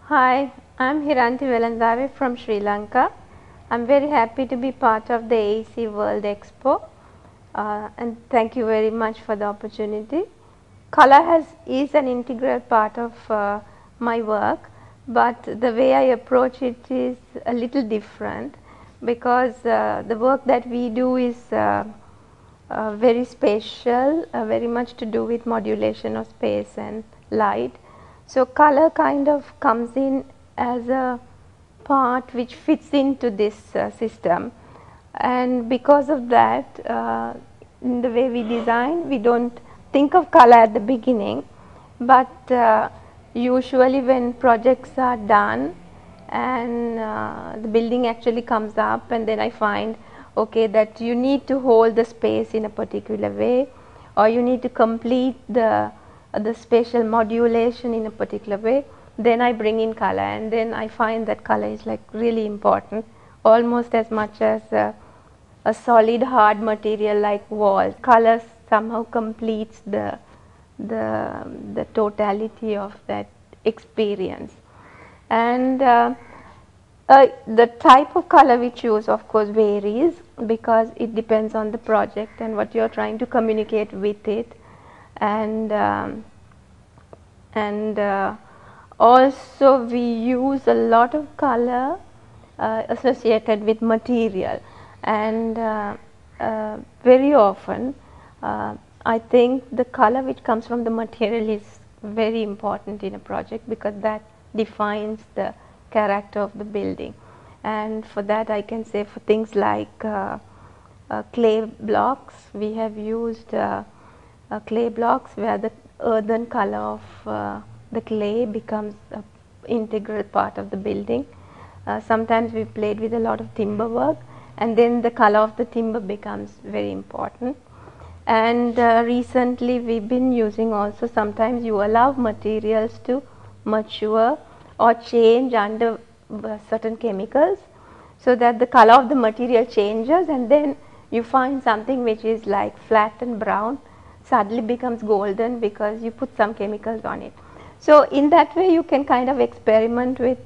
Hi, I'm Hirante Welandawe from Sri Lanka. I'm very happy to be part of the AEC World Expo and thank you very much for the opportunity. Color is an integral part of my work, but the way I approach it is a little different because the work that we do is very spatial, very much to do with modulation of space and light. So color kind of comes in as a part which fits into this system, and because of that, in the way we design, we don't think of color at the beginning, but usually when projects are done and the building actually comes up, and then I find okay that you need to hold the space in a particular way, or you need to complete the spatial modulation in a particular way, then I bring in color, and then I find that color is like really important, almost as much as a solid hard material like wall. Color somehow completes the totality of that experience. And the type of color we choose of course varies because it depends on the project and what you are trying to communicate with it. And also we use a lot of color associated with material, and very often I think the color which comes from the material is very important in a project because that defines the character of the building. And for that I can say for things like clay blocks, we have used clay blocks where the earthen color of the clay becomes an integral part of the building. Sometimes we played with a lot of timber work, and then the color of the timber becomes very important. And recently we've been using also, sometimes you allow materials to mature or change under certain chemicals so that the color of the material changes, and then you find something which is like flat and brown suddenly becomes golden because you put some chemicals on it. So in that way you can kind of experiment with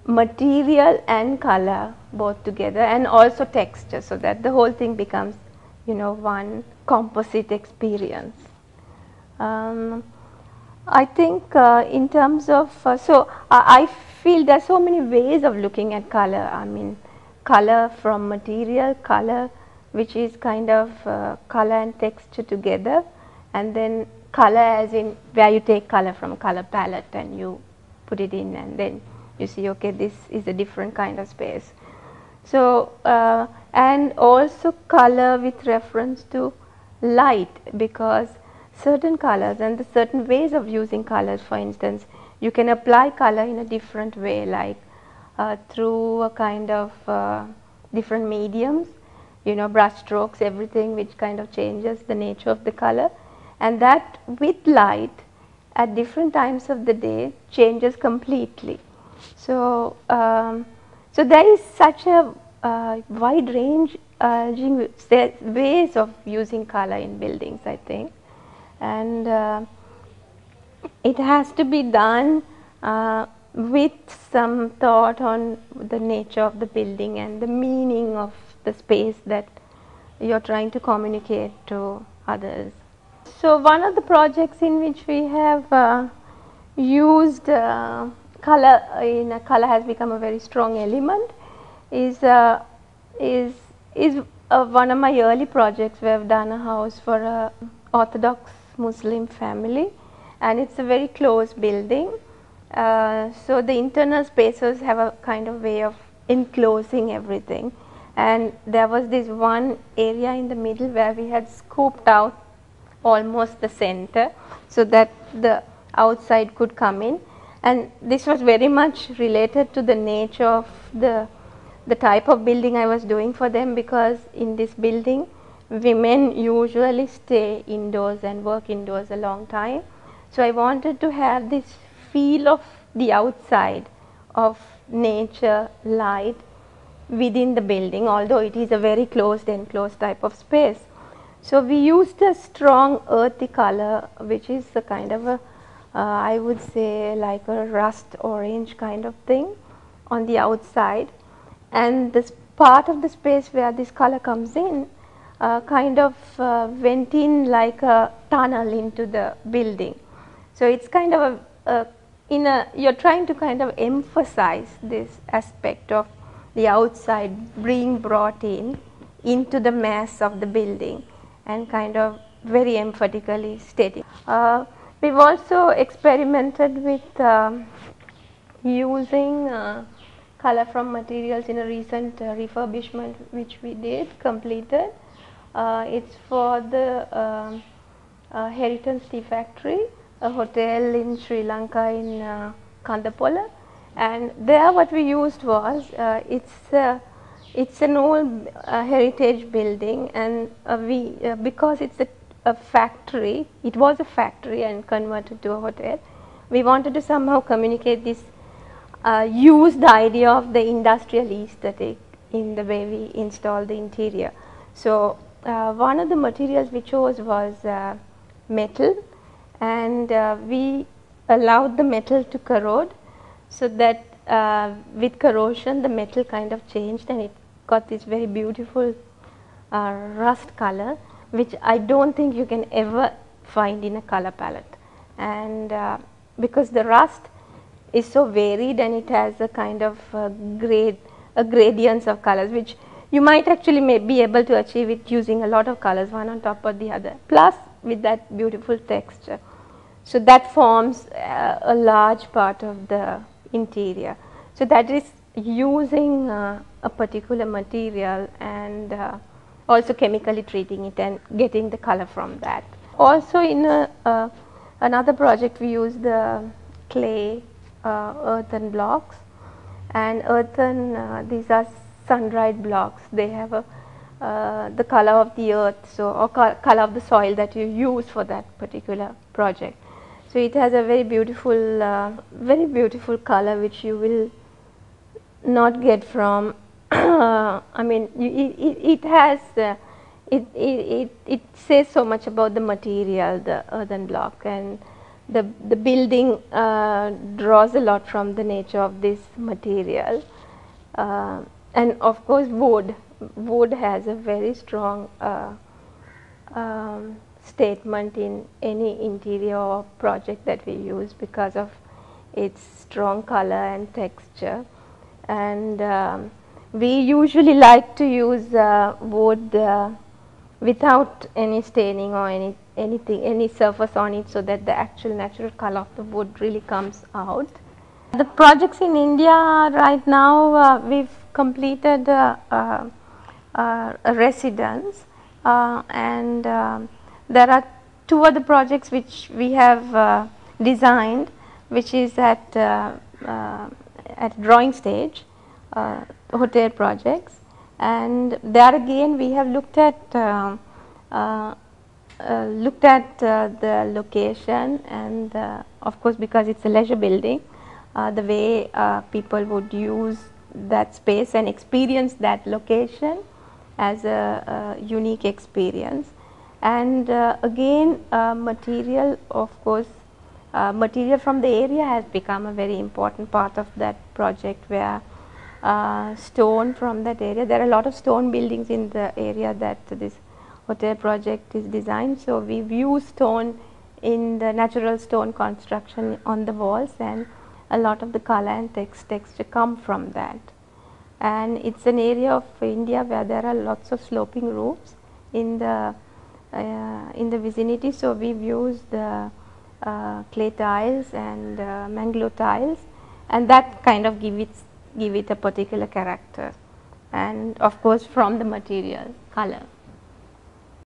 material and color both together, and also texture, so that the whole thing becomes, you know, one composite experience. I think in terms of, I feel there are so many ways of looking at color. I mean, color from material, color which is kind of color and texture together, and then color as in where you take color from a color palette and you put it in, and then you see okay, this is a different kind of space. So and also color with reference to light, because certain colors and the certain ways of using colors, for instance, you can apply color in a different way, like through a kind of different mediums, you know, brush strokes, everything which kind of changes the nature of the color, and that with light at different times of the day changes completely. So so there is such a wide range ways of using color in buildings, I think, and it has to be done with some thought on the nature of the building and the meaning of the space that you are trying to communicate to others. So one of the projects in which we have used color has become a very strong element is one of my early projects. We have done a house for a Orthodox Muslim family, and it's a very close building. So the internal spaces have a kind of way of enclosing everything, and there was this one area in the middle where we had scooped out almost the center so that the outside could come in, and this was very much related to the nature of the type of building I was doing for them, because in this building women usually stay indoors and work indoors a long time. So I wanted to have this feel of the outside of nature, light within the building, although it is a very closed, enclosed type of space. So we used a strong earthy color, which is a kind of a I would say like a rust orange kind of thing on the outside, and this part of the space where this color comes in kind of went in like a tunnel into the building. So it's kind of you're trying to kind of emphasize this aspect of the outside being brought in into the mass of the building and kind of very emphatically stating. We've also experimented with using color from materials in a recent refurbishment which we completed. It's for the Heritage Tea Factory, a hotel in Sri Lanka in Kandapola, and there what we used was it's an old heritage building, and because it's a factory, it was a factory and converted to a hotel, we wanted to somehow communicate this use the idea of the industrial aesthetic in the way we install the interior. So one of the materials we chose was metal, and we allowed the metal to corrode, so that with corrosion the metal kind of changed and it got this very beautiful rust color, which I don't think you can ever find in a color palette. And because the rust is so varied and it has a kind of gradients of colors, which you might actually be able to achieve it using a lot of colors one on top of the other, plus with that beautiful texture. So that forms a large part of the interior. So that is using a particular material and also chemically treating it and getting the color from that. Also in another project we use the clay earthen blocks, and earthen these are sun-dried blocks. They have the color of the earth, so or color of the soil that you use for that particular project. So it has a very beautiful color which you will not get from I mean it has it says so much about the material, the earthen block, and the building draws a lot from the nature of this material, and of course wood has a very strong statement in any interior or project that we use because of its strong color and texture. And we usually like to use wood without any staining or any surface on it, so that the actual natural color of the wood really comes out. The projects in India right now, we've completed a residence, and there are two other projects which we have designed, which is at drawing stage, hotel projects, and there again we have looked at the location, and of course because it's a leisure building, the way people would use that space and experience that location as a unique experience. And again material, of course material from the area has become a very important part of that project, where stone from that area, there are a lot of stone buildings in the area that this hotel project is designed. So we've used stone in the natural stone construction on the walls, and a lot of the color and texture come from that. And it's an area of India where there are lots of sloping roofs in the vicinity, so we've used clay tiles and mangrove tiles, and that kind of give it a particular character, and of course from the material color.